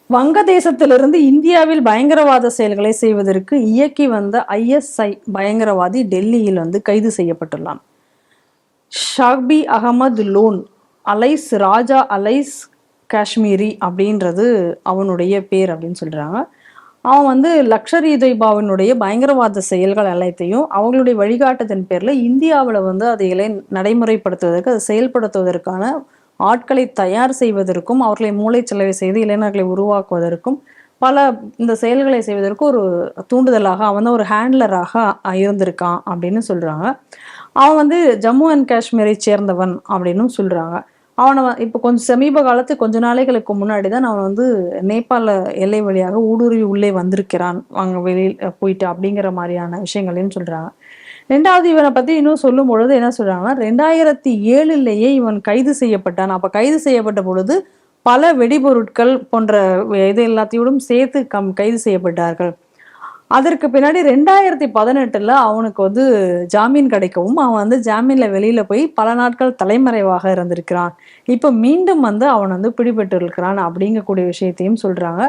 வங்கதேசத்திலிருந்து இந்தியாவில் பயங்கரவாத செயல்களை செய்வதற்கு இயக்கி வந்த ISI பயங்கரவாதி டெல்லியில் கைது செய்யப்பட்டுள்ளான். ஷாக்பி அகமது லோன் அலைஸ் ராஜா அலைஸ் காஷ்மீரி அப்படின்றது அவனுடைய பேர் அப்படின்னு சொல்றாங்க. அவன் லக்ஷர் இ தொய்பாவினுடைய பயங்கரவாத செயல்கள் அனைத்தையும் அவங்களுடைய வழிகாட்டுதன் பேர்ல இந்தியாவில் அதைகளை நடைமுறைப்படுத்துவதற்கு, அதை செயல்படுத்துவதற்கான ஆட்களை தயார் செய்வதற்கும், அவர்களை மூளைச்சலவை செய்து இளைஞர்களை உருவாக்குவதற்கும், பல இந்த செயல்களை செய்வதற்கு ஒரு தூண்டுதலாக அவன் ஒரு ஹேண்ட்லராக இருந்திருக்கான் அப்படின்னு சொல்றாங்க. அவன் ஜம்மு அண்ட் காஷ்மீரை சேர்ந்தவன் அப்படின்னு சொல்றாங்க. அவனை இப்போ கொஞ்சம் சமீப காலத்து கொஞ்ச நாளைகளுக்கு முன்னாடி தான் அவன் நேபாள எல்லை வழியாக ஊடுருவி உள்ளே வந்திருக்கிறான், அங்கே வெளியில் போயிட்டு அப்படிங்கிற மாதிரியான விஷயங்களையும் சொல்றாங்க. ரெண்டாவது இவனை பத்தி இன்னும் சொல்லும் பொழுது என்ன சொல்றாங்கன்னா, 2007 இவன் கைது செய்யப்பட்டான். அப்ப கைது செய்யப்பட்ட பொழுது பல வெடிபொருட்கள் போன்ற இது எல்லாத்தையும் சேர்த்து கைது செய்யப்பட்டார்கள். அதற்கு பின்னாடி 2018 அவனுக்கு ஜாமீன் கிடைக்கவும் அவன் ஜாமீன்ல வெளியில போய் பல நாட்கள் தலைமறைவாக இருந்திருக்கிறான். இப்ப மீண்டும் அவன் பிடிபட்டு இருக்கிறான் அப்படிங்கக்கூடிய விஷயத்தையும் சொல்றாங்க.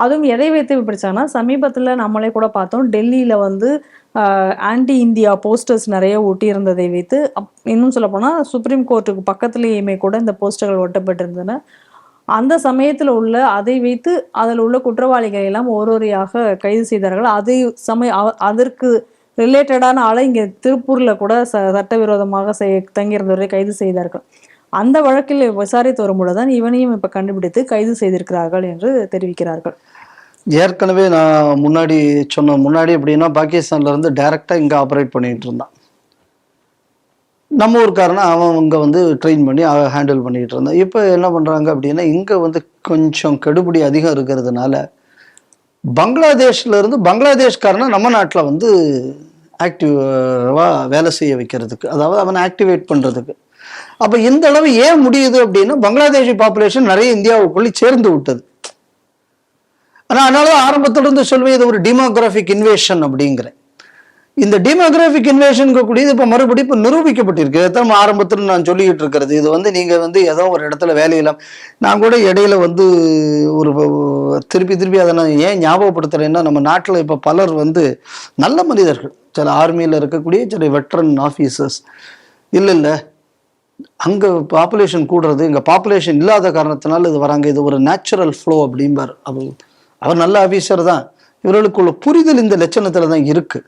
அதுவும் எதை வைத்து பிடிச்சாங்கன்னா, சமீபத்துல நம்மளே கூட பார்த்தோம், டெல்லியில ஆன்டி இந்தியா போஸ்டர்ஸ் நிறைய ஒட்டி இருந்ததை வைத்து, இன்னும் சொல்ல போனா சுப்ரீம் கோர்ட்டுக்கு பக்கத்திலேயுமே கூட இந்த போஸ்டர்கள் ஒட்டப்பட்டிருந்தன. அந்த சமயத்துல அதை வைத்து அதில் உள்ள குற்றவாளிகளை எல்லாம் ஒருவரையாக கைது செய்தார்கள். அதற்கு ரிலேட்டடான ஆளை இங்கே திருப்பூர்ல கூட சட்டவிரோதமாக தங்கியிருந்தவரை கைது செய்தார்கள். அந்த வழக்கில் விசாரித்து வரும்பொழுதுதான் இவனையும் இப்ப கண்டுபிடித்து கைது செய்திருக்கிறார்கள் என்று தெரிவிக்கிறார்கள். ஏற்கனவே நான் முன்னாடி எப்படின்னா, பாகிஸ்தான்ல இருந்து டைரக்டா இங்க ஆப்ரேட் பண்ணிட்டு இருந்தான். நம்ம ஊருக்காரனா அவன் இங்கே ட்ரெயின் பண்ணி ஹேண்டில் பண்ணிகிட்டு இருந்தான். இப்போ என்ன பண்ணுறாங்க அப்படின்னா, இங்கே கொஞ்சம் கெடுபிடி அதிகம் இருக்கிறதுனால பங்களாதேஷ்லேருந்து பங்களாதேஷ்காரனை நம்ம நாட்டில் ஆக்டிவாக வேலை செய்ய வைக்கிறதுக்கு, அதாவது அவனை ஆக்டிவேட் பண்ணுறதுக்கு. அப்போ இந்த அளவு ஏன் முடியுது அப்படின்னா, பங்களாதேஷி பாப்புலேஷன் நிறைய இந்தியாவுக்குள்ளே சேர்ந்து விட்டது. ஆனால் அதனால தான் ஆரம்பத்திலிருந்து சொல்வேன், இது ஒரு டெமோகிராஃபிக் இன்வேஷன் அப்படிங்கிறேன். இந்த டெமோகிராஃபிக் இன்வேஷன் கூடியது இப்போ மறுபடியும் இப்போ நிரூபிக்கப்பட்டிருக்கு. இதைத்தான் ஆரம்பத்தில் நான் சொல்லிக்கிட்டு இருக்கிறது. இது நீங்கள் ஏதோ ஒரு இடத்துல வேலையில்லாம், நான் கூட இடையில ஒரு திருப்பி அதை நான் ஏன் ஞாபகப்படுத்துறேன்னா, நம்ம நாட்டில் இப்போ பலர் நல்ல மனிதர்கள், சில ஆர்மியில் இருக்கக்கூடிய சில வெட்ரன் ஆஃபீஸர்ஸ், இல்லை அங்கே பாப்புலேஷன் கூடுறது, இங்கே பாப்புலேஷன் இல்லாத காரணத்தினால இது வராங்க, இது ஒரு நேச்சுரல் ஃப்ளோ அப்படிம்பார். அவர் நல்ல ஆஃபீஸர் தான், இவர்களுக்குள்ள புரிதல் இந்த லட்சணத்துல தான் இருக்கு.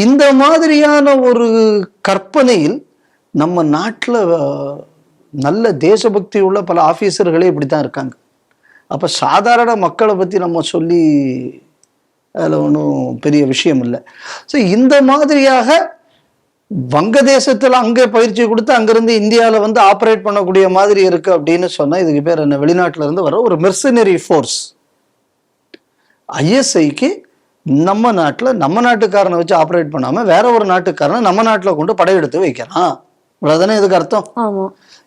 இந்த மாதிரியான ஒரு கற்பனையில் நம்ம நாட்டில் நல்ல தேசபக்தி உள்ள பல ஆஃபீஸர்களே இப்படித்தான் இருக்காங்க. அப்ப சாதாரண மக்களை பத்தி நம்ம சொல்லி அதில் ஒன்றும் பெரிய விஷயம் இல்லை. ஸோ இந்த மாதிரியாக வங்கதேசத்துல அங்கே பயிற்சி கொடுத்து அங்கிருந்து இந்தியாவில் ஆப்ரேட் பண்ணக்கூடிய மாதிரி இருக்கு அப்படின்னு சொன்னா, இதுக்கு பேர் என்ன, வெளிநாட்டுல இருந்து வர ஒரு மெர்சனரி ஃபோர்ஸ். ISIக்கு நம்ம நாட்டில் நம்ம நாட்டுக்காரனை வச்சு ஆப்ரேட் பண்ணாமல் வேற ஒரு நாட்டுக்காரனை நம்ம நாட்டில் கொண்டு படையெடுத்து வைக்கலாம். இவ்வளோதானே இதுக்கு அர்த்தம்.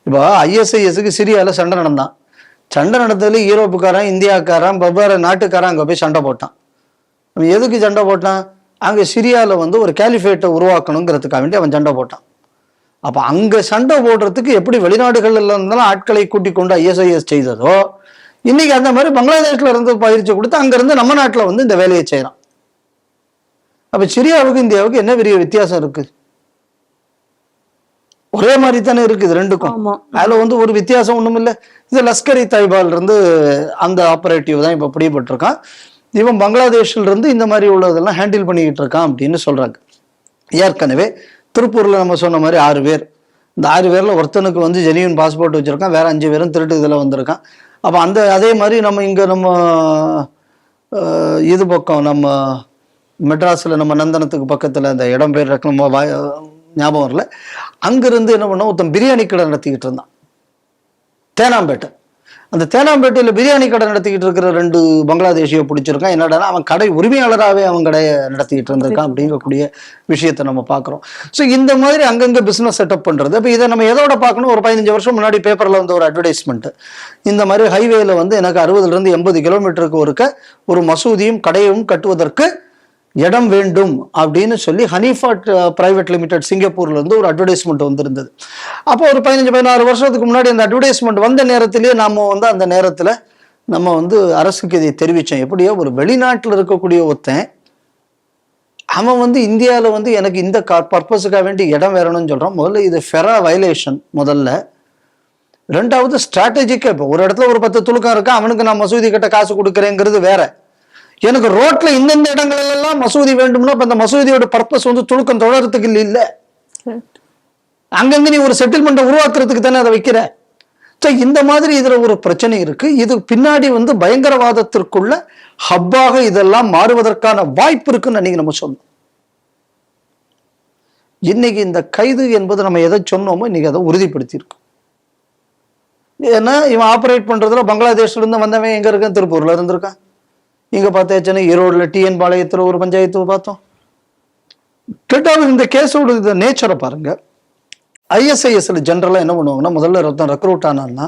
இப்போ ISISக்கு சிரியாவில் சண்டை நடந்தான். சண்டை நடந்ததுல யூரோப்புக்காரன், இந்தியாக்காரன், வெவ்வேறு நாட்டுக்காரன் அங்கே போய் சண்டை போட்டான். அவன் எதுக்கு சண்டை போட்டான்? அங்கே சிரியாவில் ஒரு கேலிஃபேட்டை உருவாக்கணுங்கிறதுக்காக வேண்டி அவன் சண்டை போட்டான். அப்போ அங்கே சண்டை போடுறதுக்கு எப்படி வெளிநாடுகள்ல இருந்தாலும் ஆட்களை கூட்டிக் கொண்டு ISIS செய்ததோ, இன்னைக்கு அந்த மாதிரி பங்களாதேஷ்ல இருந்து பயிற்சி கொடுத்து அங்கிருந்து நம்ம நாட்டில் இந்த வேலையை செய்யறான். அப்ப சிரியாவுக்கு இந்தியாவுக்கு என்ன பெரிய வித்தியாசம் இருக்கு? ஒரே மாதிரி தானே இருக்குது ரெண்டுக்கும். அதுல ஒரு வித்தியாசம் ஒண்ணும் இல்லை. இது லஷ்கர் இ தொய்பால இருந்து அந்த ஆபரேட்டிவ் தான் இப்ப பிடிபட்டிருக்கான். இவன் பங்களாதேஷ்ல இருந்து இந்த மாதிரி உள்ளதெல்லாம் ஹேண்டில் பண்ணிக்கிட்டு இருக்கான் அப்படின்னு சொல்றாங்க. ஏற்கனவே திருப்பூர்ல நம்ம சொன்ன மாதிரி 6 பேர், இந்த 6 பேர்ல ஒருத்தனுக்கு ஜெனியூன் பாஸ்போர்ட் வச்சிருக்கான், வேற 5 பேரும் திருட்டு இதுல வந்திருக்கான். அப்போ அதே மாதிரி நம்ம இங்கே நம்ம இது பக்கம் நம்ம மெட்ராஸில் நம்ம நந்தனத்துக்கு பக்கத்தில் அந்த இடம் பேர் நம்ம ஞாபகம் வரல, அங்கிருந்து என்ன பண்ணோம், ஒருத்தன் பிரியாணி கடை நடத்திக்கிட்டு இருந்தான் தேனாம்பேட்டை. அந்த தேனாம்பேட்டையில் பிரியாணி கடை நடத்திக்கிட்டு இருக்கிற 2 பங்களாதேஷியை பிடிச்சிருக்கான். என்னடா அவன் கடை உரிமையாளராகவே அவன் கடையை நடத்திக்கிட்டு இருந்திருக்கான் அப்படிங்கக்கூடிய விஷயத்தை நம்ம பார்க்குறோம். ஸோ இந்த மாதிரி அங்கங்கே பிஸ்னஸ் செட்டப் பண்ணுறது. இப்போ இதை நம்ம எதோட பார்க்கணும், ஒரு 15 வருஷம் முன்னாடி பேப்பரில் ஒரு அட்வர்டைஸ்மெண்ட், இந்த மாதிரி ஹைவேல எனக்கு 60 to 80 கிலோமீட்டருக்கு ஒரு மசூதியும் கடையும் கட்டுவதற்கு இடம் வேண்டும் அப்படின்னு சொல்லி ஹனிஃபா பிரைவேட் லிமிடெட் சிங்கப்பூர்ல இருந்து ஒரு அட்வர்டைஸ்மெண்ட் வந்திருந்தது. அப்போ ஒரு 15-16 வருஷத்துக்கு முன்னாடி அந்த அட்வர்டைஸ்மெண்ட் வந்த நேரத்திலேயே நாம அந்த நேரத்துல நம்ம வந்து அரசுக்கு இதை தெரிவித்தோம். எப்படியோ ஒரு வெளிநாட்டில் இருக்கக்கூடிய ஒருத்தன் அவன் வந்து இந்தியாவில் வந்து எனக்கு இந்த பர்பஸுக்காக வேண்டி இடம் வேறணும்னு சொல்கிறான். முதல்ல இது ஃபெரா வயலேஷன் முதல்ல. ரெண்டாவது ஸ்ட்ராட்டஜிக்காக, இப்போ ஒரு இடத்துல ஒரு 10 துலுக்கம் இருக்கா, அவனுக்கு நான் மசூதி கிட்ட காசு கொடுக்குறேங்கிறது வேற. எனக்கு ரோட்ல இந்தந்த இடங்களெல்லாம் மசூதி வேண்டும்னா இப்போ அந்த மசூதியோட பர்பஸ் வந்து துலுக்கம் தொடரத்துக்கு இல்லை. அங்கங்க நீ ஒரு செட்டில்மெண்ட்டை உருவாக்குறதுக்கு தானே அதை வைக்கிற. ஸோ இந்த மாதிரி இதுல ஒரு பிரச்சனை இருக்கு. இது பின்னாடி வந்து பயங்கரவாதத்திற்குள்ள ஹப்பாக இதெல்லாம் மாறுவதற்கான வாய்ப்பு இருக்குன்னு அன்னைக்கு நம்ம சொன்னோம். இன்னைக்கு இந்த கைது என்பது நம்ம எதை சொன்னோமோ இன்னைக்கு அதை உறுதிப்படுத்தியிருக்கோம். ஏன்னா இவன் ஆப்ரேட் பண்றதுல பங்களாதேஷ்ல இருந்து வந்தவன் எங்க இருக்கான், திருப்பூர்ல இருந்திருக்கான். இங்க பார்த்தாச்சுன்னா ஈரோடுல டிஎன் பாளையத்துல ஒரு பஞ்சாயத்து பார்த்தோம். கேட்டாலும் இந்த கேஸோட இந்த நேச்சரை பாருங்க. ஐஎஸ்ஐஎஸ்ல ஜென்ரலா என்ன பண்ணுவாங்கன்னா, முதல்ல ரத்தம் ரெக்ரூட் ஆனான்னா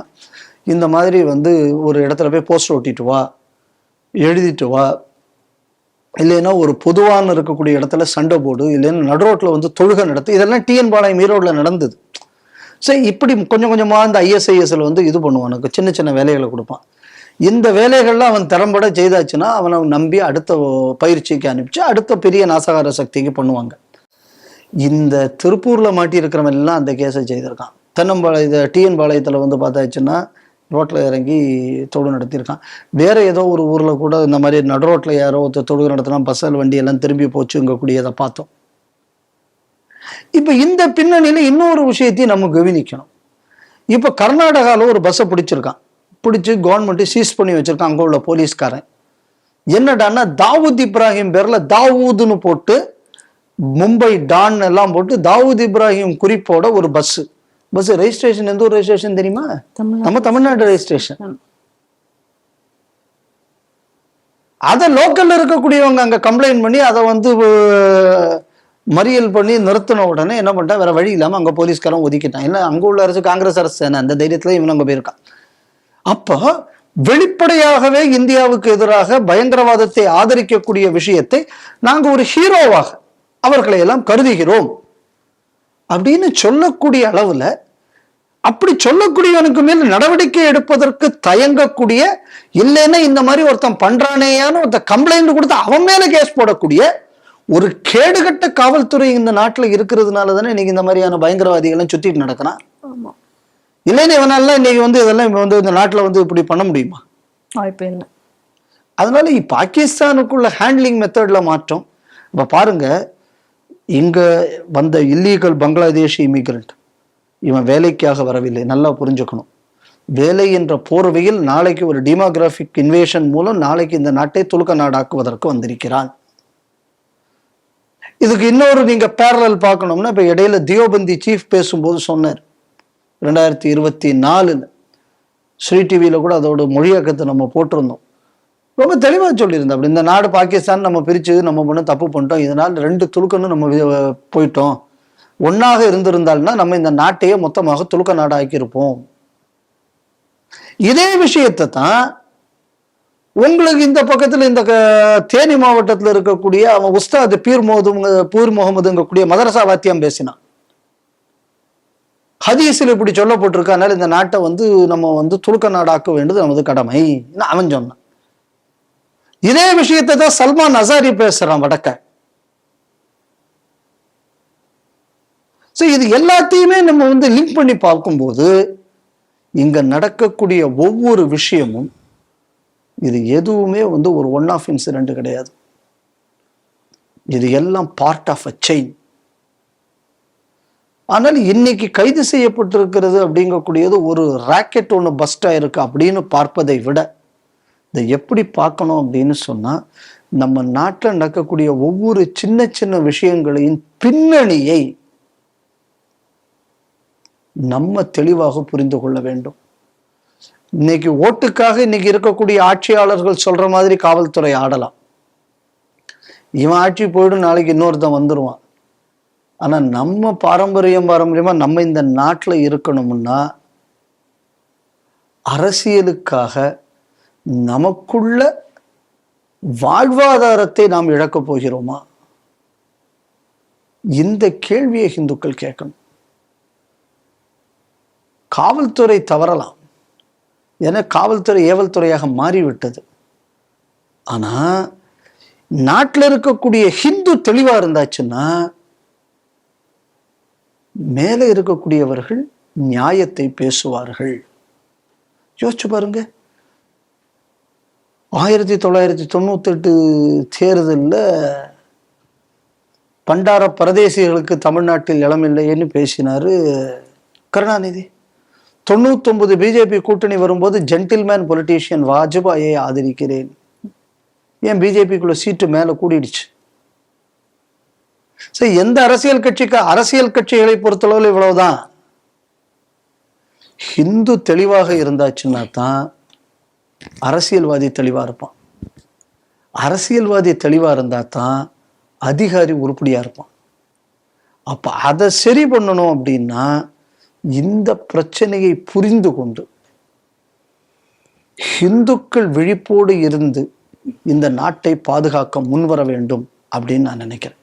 இந்த மாதிரி வந்து ஒரு இடத்துல போய் போஸ்டர் ஒட்டிட்டு வா, எழுதிட்டு வா, இல்லைன்னா ஒரு பொதுவான இருக்கக்கூடிய இடத்துல சண்டை போடு, இல்லைன்னா நடுரோட்டில் வந்து தொழுகை நடத்து. இதெல்லாம் டிஎன் பாளையம் ஈரோடுல நடந்தது. சரி, இப்படி கொஞ்சம் கொஞ்சமா இந்த ஐஎஸ்ஐஎஸ்ல வந்து இது பண்ணுவானுக்கு, சின்ன சின்ன வேலைகளை கொடுப்பான். இந்த வேலைகள்லாம் அவன் திறம்பட செய்தாச்சுன்னா அவனை நம்பி அடுத்த பயிற்சிக்கு அனுப்பிச்சு அடுத்த பெரிய நாசகார சக்திக்கு பண்ணுவாங்க. இந்த திருப்பூர்ல மாட்டி இருக்கிறவன் எல்லாம் அந்த கேஸை செய்திருக்கான். தென்னம்பாளைய டிஎன் பாளையத்துல வந்து பார்த்தாச்சுன்னா ரோட்ல இறங்கி தொடு நடத்தியிருக்கான். வேற ஏதோ ஒரு ஊர்ல கூட இந்த மாதிரி நடு ரோட்ல யாரோ தொடுகை நடத்தினா பஸ்ஸல் வண்டி எல்லாம் திரும்பி போச்சுங்கக்கூடியதை பார்த்தோம். இப்ப இந்த பின்னணியில இன்னொரு விஷயத்தையும் நம்ம கவனிக்கணும். இப்ப கர்நாடகாவில் ஒரு பஸ்ஸை பிடிச்சிருக்கான், பிடிச்சி கவர்மெண்ட் சீஸ் பண்ணி வச்சிருக்கான். அங்க உள்ள போலீஸ்காரன் என்னடான்னா தாவூத் இப்ராஹிம் பேர்ல தாவூதுன்னு போட்டு மும்பை டான் எல்லாம் போட்டு தாவூத் இப்ராஹிம் குறிப்போட ஒரு பஸ் ரெஜிஸ்ட்ரேஷன். எந்த ஒரு ரெஜிஸ்ட்ரேஷன் தெரியுமா? நம்ம தமிழ்நாடு ரெஜிஸ்ட்ரேஷன். அத லோக்கல்ல இருக்கக்கூடியவங்க அங்க கம்ப்ளைண்ட் பண்ணி அதை வந்து மறியல் பண்ணி நிறுத்தின உடனே என்ன பண்ணிட்டா, வேற வழி இல்லாம அங்க போலீஸ்காரன் ஒதுக்கிட்டான். ஏன்னா அங்க உள்ள அரசு காங்கிரஸ் அரசு அந்த தைரியத்துல இவன் அங்க போயிருக்கான். அப்போ வெளிப்படையாகவே இந்தியாவுக்கு எதிராக பயங்கரவாதத்தை ஆதரிக்கக்கூடிய விஷயத்தை நாங்க ஒரு ஹீரோவாக அவர்களை எல்லாம் கருதுகிறோம் அப்படின்னு சொல்லக்கூடிய அளவுல, அப்படி சொல்லக்கூடியவனுக்கு மேல் நடவடிக்கை எடுப்பதற்கு தயங்கக்கூடிய, இல்லைன்னா இந்த மாதிரி ஒருத்தன் பண்றானேயான்னு ஒருத்தன் கம்ப்ளைண்ட் கொடுத்து அவன் மேல கேஸ் போடக்கூடிய ஒரு கேடுகட்ட காவல்துறை இந்த நாட்டுல இருக்கிறதுனால தானே இன்னைக்கு இந்த மாதிரியான பயங்கரவாதிகள் சுத்திட்டு நடக்கிறான். இல்லைன்னு இவனால இன்னைக்கு வந்து இதெல்லாம் வந்து இந்த நாட்டுல வந்து இப்படி பண்ண முடியுமா? வாய்ப்பே இல்லை. அதனால பாகிஸ்தானுக்குள்ள ஹேண்ட்லிங் மெத்தட்ல மாற்றம். இப்ப பாருங்க, இங்க வந்த இல்லீகல் பங்களாதேஷ் இமிகிரண்ட் இவன் வேலைக்காக வரவில்லை, நல்லா புரிஞ்சுக்கணும். வேலை என்ற போர்வையில் நாளைக்கு ஒரு டெமோகிராபிக் இன்வேஷன் மூலம் நாளைக்கு இந்த நாட்டை துலுக்க நாடாக்குவதற்கு வந்திருக்கிறான். இதுக்கு இன்னொரு நீங்க பேரலல் பார்க்கணும்னா, இப்ப இடையில தியோபந்தி சீஃப் பேசும்போது சொன்னார் 2024 ஸ்ரீ டிவியில கூட அதோட மொழியாக்கத்தை நம்ம போட்டிருந்தோம். ரொம்ப தெளிவாக சொல்லியிருந்தோம். அப்படி இந்த நாடு பாகிஸ்தான் நம்ம பிரிச்சு நம்ம பண்ண தப்பு பண்ணிட்டோம், இதனால் 2 துலுக்கன்னு நம்ம போயிட்டோம், ஒன்னாக இருந்திருந்தால்னா நம்ம இந்த நாட்டையே மொத்தமாக துலுக்க நாடாக்கியிருப்போம். இதே விஷயத்தை தான் உங்களுக்கு இந்த பக்கத்துல இந்த தேனி மாவட்டத்தில் இருக்கக்கூடிய அவன் உஸ்தாத் பீர் முகமதுங்கக்கூடிய மதரசா வாத்தியம் பேசினான். ஹதீஸில் இப்படி சொல்லப்பட்டிருக்கு, அதனால இந்த நாட்டை வந்து நம்ம வந்து துலுக்க நாடாக்க வேண்டியது நமது கடமை அவன் சொன்னான். இதே விஷயத்தை தான் சல்மான் அசாரி பேசுறான் வடக்க. இது எல்லாத்தையுமே நம்ம வந்து லிங்க் பண்ணி பார்க்கும்போது இங்க நடக்கக்கூடிய ஒவ்வொரு விஷயமும் இது எதுவுமே வந்து ஒரு ஒன் ஆஃப் இன்சிடென்ட் கிடையாது. இது எல்லாம் பார்ட் ஆஃப் அ செயின். ஆனால் இன்னைக்கு கைது செய்யப்பட்டிருக்கிறது அப்படிங்கக்கூடியது ஒரு ராக்கெட் ஒன்று பஸ்ட் ஆயிருக்கு அப்படின்னு பார்ப்பதை விட இதை எப்படி பார்க்கணும் அப்படின்னு சொன்னா, நம்ம நாட்டில் நடக்கக்கூடிய ஒவ்வொரு சின்ன சின்ன விஷயங்களையும் பின்னணியை நம்ம தெளிவாக புரிந்து கொள்ள வேண்டும். இன்னைக்கு ஓட்டுக்காக இன்னைக்கு இருக்கக்கூடிய ஆட்சியாளர்கள் சொல்ற மாதிரி காவல்துறை ஆடலாம். இவன் ஆட்சி போயிடும், நாளைக்கு இன்னொருத்தன் வந்துருவான். ஆனா நம்ம பாரம்பரியமா நம்ம இந்த நாட்டுல இருக்கணும்னா அரசியலுக்காக நமக்குள்ள வாழ்வாதாரத்தை நாம் இழக்கப் போகிறோமா? இந்த கேள்வியை இந்துக்கள் கேட்கணும். காவல்துறை தவறலாம், ஏன்னா காவல்துறை ஏவல் துறையாக மாறிவிட்டது. ஆனா நாட்டில் இருக்கக்கூடிய ஹிந்து தெளிவா இருந்தாச்சுன்னா மேலே இருக்கக்கூடியவர்கள் நியாயத்தை பேசுவார்கள். யோசிச்சு பாருங்க, 1998 தேர்தலில் பண்டார பரதேசிகளுக்கு தமிழ்நாட்டில் இடமில்லைன்னு பேசினாரு கருணாநிதி. 99 பிஜேபி கூட்டணி வரும்போது ஜென்டில்மேன் பொலிட்டீஷியன் வாஜ்பாயை ஆதரிக்கிறேன். ஏன் பிஜேபிக்குள்ள சீட்டு மேல கூடிடுச்சு. சரி, எந்த அரசியல் கட்சிகளை பொறுத்தளவில் இவ்வளவுதான். ஹிந்து தெளிவாக இருந்தாச்சுன்னா தான் அரசியல்வாதி தெளிவா இருப்பான். அரசியல்வாதி தெளிவா இருந்தா தான் அதிகாரி உருப்படியா இருப்பான். அப்ப அதை சரி பண்ணணும் அப்படின்னா இந்த பிரச்சனையை புரிந்து கொண்டு ஹிந்துக்கள் விழிப்போடு இருந்து இந்த நாட்டை பாதுகாக்க முன்வர வேண்டும் அப்படின்னு நான் நினைக்கிறேன்.